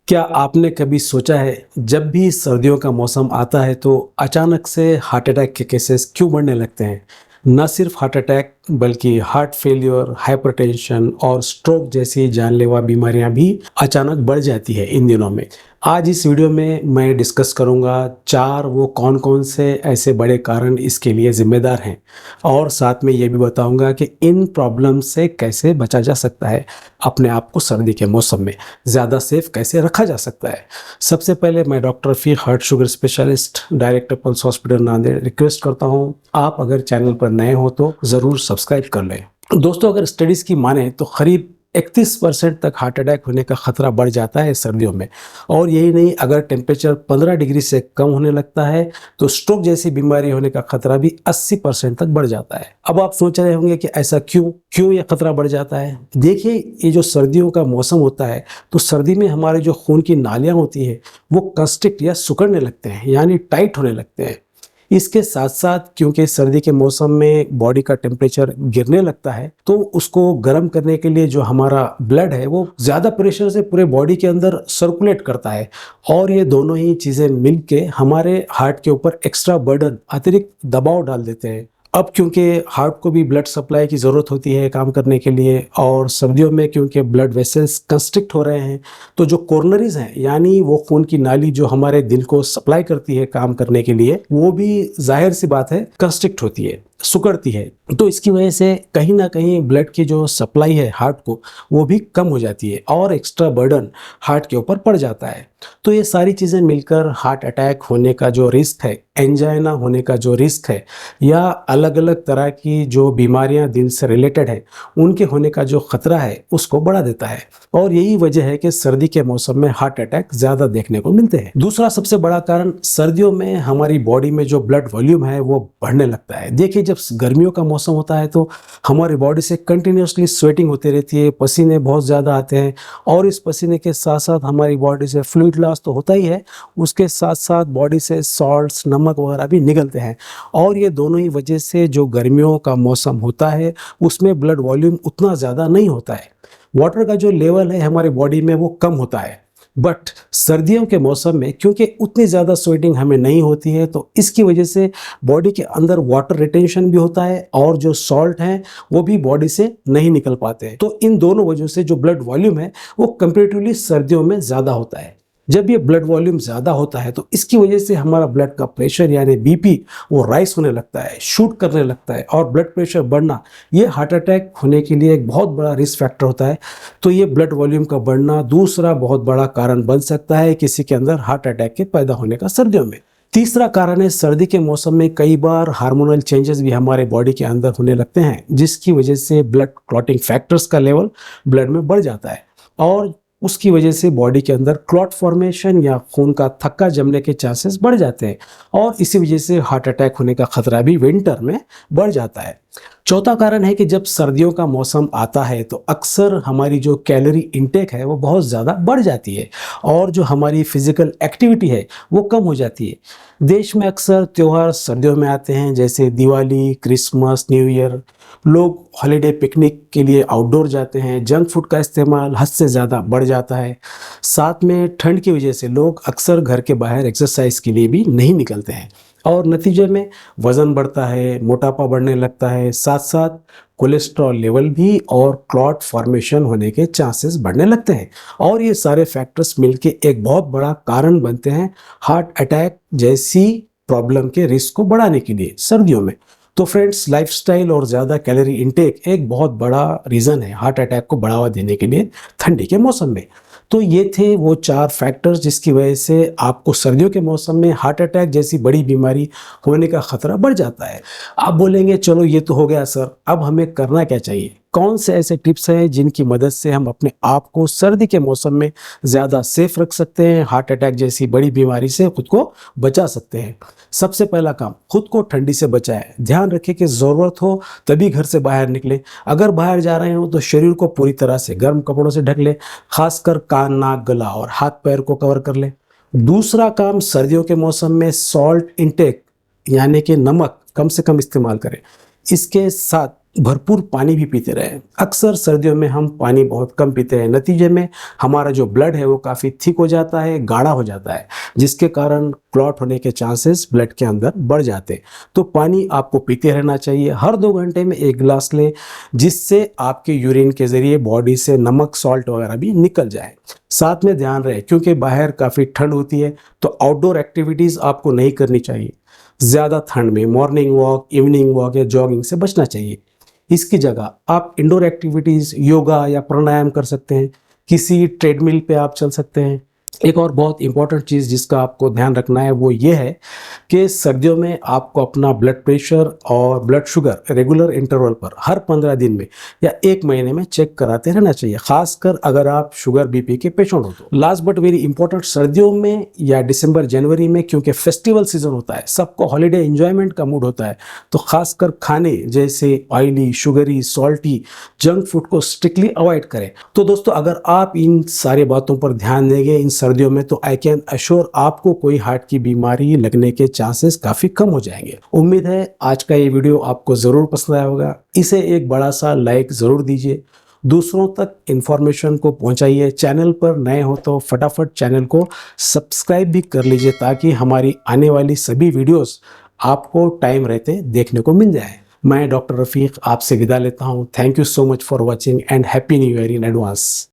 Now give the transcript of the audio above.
क्या आपने कभी सोचा है जब भी सर्दियों का मौसम आता है तो अचानक से हार्ट अटैक के केसेस क्यों बढ़ने लगते हैं? न सिर्फ हार्ट अटैक बल्कि हार्ट फेलियर, हाइपरटेंशन और स्ट्रोक जैसी जानलेवा बीमारियां भी अचानक बढ़ जाती है इन दिनों में। आज इस वीडियो में मैं डिस्कस करूंगा 4 वो कौन-कौन से ऐसे बड़े कारण इसके लिए जिम्मेदार हैं और साथ में ये भी बताऊंगा कि इन प्रॉब्लम से कैसे बचा जा सकता है, अपने आप को सर्दी के मौसम में ज़्यादा सेफ कैसे रखा जा सकता है। सबसे पहले मैं doctor Rafiq heart sugar specialist, director pulse hospital Nanded request करता हूँ आप अगर चैनल पर नए हो तो ज़रूर सब्सक्राइब कर लें। दोस्तों, अगर स्टडीज़ की माने तो करीब 31% तक हार्ट अटैक होने का खतरा बढ़ जाता है सर्दियों में। और यही नहीं, अगर टेम्परेचर 15 डिग्री से कम होने लगता है तो स्ट्रोक जैसी बीमारी होने का खतरा भी 80% तक बढ़ जाता है। अब आप सोच रहे होंगे कि ऐसा क्यों यह खतरा बढ़ जाता है। देखिए, ये जो सर्दियों का मौसम होता है तो सर्दी में हमारे जो खून की नालियां होती है वो कंस्ट्रिक्ट या सिकुड़ने लगते हैं, यानी टाइट होने लगते हैं। इसके साथ साथ क्योंकि सर्दी के मौसम में बॉडी का टेम्परेचर गिरने लगता है तो उसको गर्म करने के लिए जो हमारा ब्लड है वो ज़्यादा प्रेशर से पूरे बॉडी के अंदर सर्कुलेट करता है और ये दोनों ही चीज़ें मिलके हमारे हार्ट के ऊपर एक्स्ट्रा बर्डन, अतिरिक्त दबाव डाल देते हैं। अब क्योंकि हार्ट को भी ब्लड सप्लाई की ज़रूरत होती है काम करने के लिए और सर्दियों में क्योंकि ब्लड वेसल्स कंस्ट्रिक्ट हो रहे हैं तो जो कोरोनरीज हैं, यानी वो खून की नाली जो हमारे दिल को सप्लाई करती है काम करने के लिए, वो भी जाहिर सी बात है कंस्ट्रिक्ट होती है, सिकुड़ती है। तो इसकी वजह से कहीं ना कहीं ब्लड की जो सप्लाई है हार्ट को वो भी कम हो जाती है और एक्स्ट्रा बर्डन हार्ट के ऊपर पड़ जाता है। तो ये सारी चीज़ें मिलकर हार्ट अटैक होने का जो रिस्क है, एंजाइना होने का जो रिस्क है या अलग अलग तरह की जो बीमारियां दिल से रिलेटेड है उनके होने का जो खतरा है उसको बढ़ा देता है। और यही वजह है कि सर्दी के मौसम में हार्ट अटैक ज़्यादा देखने को मिलते हैं। दूसरा सबसे बड़ा कारण, सर्दियों में हमारी बॉडी में जो ब्लड वॉल्यूम है वो बढ़ने लगता है। देखिए, जब गर्मियों का मौसम होता है तो हमारी बॉडी से कंटिन्यूसली स्वेटिंग होती रहती है, पसीने बहुत ज़्यादा आते हैं और इस पसीने के साथ साथ हमारी बॉडी से फ्लूइड लॉस तो होता ही है, उसके साथ साथ बॉडी से सॉल्ट्स, नमक वगैरह भी निकलते हैं। और ये दोनों ही वजह से जो गर्मियों का मौसम होता है उसमें ब्लड वॉल्यूम उतना ज़्यादा नहीं होता है, वाटर का जो लेवल है हमारी बॉडी में वो कम होता है। बट सर्दियों के मौसम में क्योंकि उतनी ज़्यादा स्वेटिंग हमें नहीं होती है तो इसकी वजह से बॉडी के अंदर वाटर रिटेंशन भी होता है और जो सॉल्ट हैं वो भी बॉडी से नहीं निकल पाते हैं। तो इन दोनों वजहों से जो ब्लड वॉल्यूम है वो कंपैरेटिवली सर्दियों में ज़्यादा होता है। जब ये ब्लड वॉल्यूम ज़्यादा होता है तो इसकी वजह से हमारा ब्लड का प्रेशर यानी बीपी वो राइज होने लगता है, शूट करने लगता है और ब्लड प्रेशर बढ़ना ये हार्ट अटैक होने के लिए एक बहुत बड़ा रिस्क फैक्टर होता है। तो ये ब्लड वॉल्यूम का बढ़ना दूसरा बहुत बड़ा कारण बन सकता है किसी के अंदर हार्ट अटैक के पैदा होने का सर्दियों में। तीसरा कारण है, सर्दी के मौसम में कई बार हार्मोनल चेंजेस भी हमारे बॉडी के अंदर होने लगते हैं जिसकी वजह से ब्लड क्लॉटिंग फैक्टर्स का लेवल ब्लड में बढ़ जाता है और उसकी वजह से बॉडी के अंदर क्लॉट फॉर्मेशन या खून का थक्का जमने के चांसेस बढ़ जाते हैं और इसी वजह से हार्ट अटैक होने का खतरा भी विंटर में बढ़ जाता है। चौथा कारण है कि जब सर्दियों का मौसम आता है तो अक्सर हमारी जो कैलोरी इंटेक है वो बहुत ज़्यादा बढ़ जाती है और जो हमारी फिजिकल एक्टिविटी है वो कम हो जाती है। देश में अक्सर त्यौहार सर्दियों में आते हैं जैसे दिवाली, क्रिसमस, न्यू ईयर। लोग हॉलीडे पिकनिक के लिए आउटडोर जाते हैं, जंक फूड का इस्तेमाल हद से ज़्यादा बढ़ जाता है। साथ में ठंड की वजह से लोग अक्सर घर के बाहर एक्सरसाइज के लिए भी नहीं निकलते हैं और नतीजे में वज़न बढ़ता है, मोटापा बढ़ने लगता है, साथ साथ कोलेस्ट्रॉल लेवल भी और क्लॉट फॉर्मेशन होने के चांसेस बढ़ने लगते हैं। और ये सारे फैक्टर्स मिलके एक बहुत बड़ा कारण बनते हैं हार्ट अटैक जैसी प्रॉब्लम के रिस्क को बढ़ाने के लिए सर्दियों में। तो फ्रेंड्स, लाइफस्टाइल और ज़्यादा कैलोरी इंटेक एक बहुत बड़ा रीज़न है हार्ट अटैक को बढ़ावा देने के लिए ठंडी के मौसम में। तो ये थे वो 4 फैक्टर्स जिसकी वजह से आपको सर्दियों के मौसम में हार्ट अटैक जैसी बड़ी बीमारी होने का खतरा बढ़ जाता है। आप बोलेंगे चलो ये तो हो गया सर, अब हमें करना क्या चाहिए? कौन से ऐसे टिप्स हैं जिनकी मदद से हम अपने आप को सर्दी के मौसम में ज़्यादा सेफ रख सकते हैं, हार्ट अटैक जैसी बड़ी बीमारी से खुद को बचा सकते हैं? सबसे पहला काम, खुद को ठंडी से बचाएं। ध्यान रखें कि ज़रूरत हो तभी घर से बाहर निकलें। अगर बाहर जा रहे हो तो शरीर को पूरी तरह से गर्म कपड़ों से ढक लें, खासकर कान, नाक, गला और हाथ पैर को कवर कर लें। दूसरा काम, सर्दियों के मौसम में सॉल्ट इंटेक यानी कि नमक कम से कम इस्तेमाल करें। इसके साथ भरपूर पानी भी पीते रहें। अक्सर सर्दियों में हम पानी बहुत कम पीते हैं, नतीजे में हमारा जो ब्लड है वो काफ़ी थिक हो जाता है, गाढ़ा हो जाता है, जिसके कारण क्लॉट होने के चांसेस ब्लड के अंदर बढ़ जाते हैं। तो पानी आपको पीते रहना चाहिए, हर 2 घंटे में 1 गिलास लें, जिससे आपके यूरिन के ज़रिए बॉडी से नमक, सॉल्ट वगैरह भी निकल जाए। साथ में ध्यान रहे, क्योंकि बाहर काफ़ी ठंड होती है तो आउटडोर एक्टिविटीज़ आपको नहीं करनी चाहिए। ज़्यादा ठंड में मॉर्निंग वॉक, इवनिंग वॉक या जॉगिंग से बचना चाहिए। इसकी जगह आप इंडोर एक्टिविटीज़, योगा या प्राणायाम कर सकते हैं, किसी ट्रेडमिल पे आप चल सकते हैं। एक और बहुत इंपॉर्टेंट चीज़ जिसका आपको ध्यान रखना है वो ये है कि सर्दियों में आपको अपना ब्लड प्रेशर और ब्लड शुगर रेगुलर इंटरवल पर हर 15 दिन में या 1 महीने में चेक कराते रहना चाहिए, खासकर अगर आप शुगर बीपी के पेशेंट हो तो। लास्ट बट वेरी इंपॉर्टेंट, सर्दियों में या दिसंबर जनवरी में क्योंकि फेस्टिवल सीजन होता है, सबको हॉलीडे एंजॉयमेंट का मूड होता है, तो खासकर खाने जैसे oily, sugary, salty, junk food को स्ट्रिक्टली अवॉइड करें। तो दोस्तों, अगर आप इन सारी बातों पर ध्यान देंगे इन सर्दियों में, तो आई कैन अश्योर आपको कोई हार्ट की बीमारी लगने के चांसेस काफी कम हो जाएंगे। उम्मीद है आज का ये वीडियो आपको जरूर पसंद आया होगा। इसे एक बड़ा सा लाइक जरूर दीजिए, दूसरों तक इंफॉर्मेशन को पहुंचाइए। चैनल पर नए हो तो फटाफट चैनल को सब्सक्राइब भी कर लीजिए, ताकि हमारी आने वाली सभी वीडियोस आपको टाइम रहते देखने को मिल जाए। मैं डॉक्टर रफीक आपसे विदा लेता हूं। Thank you so much for watching and happy new year in advance.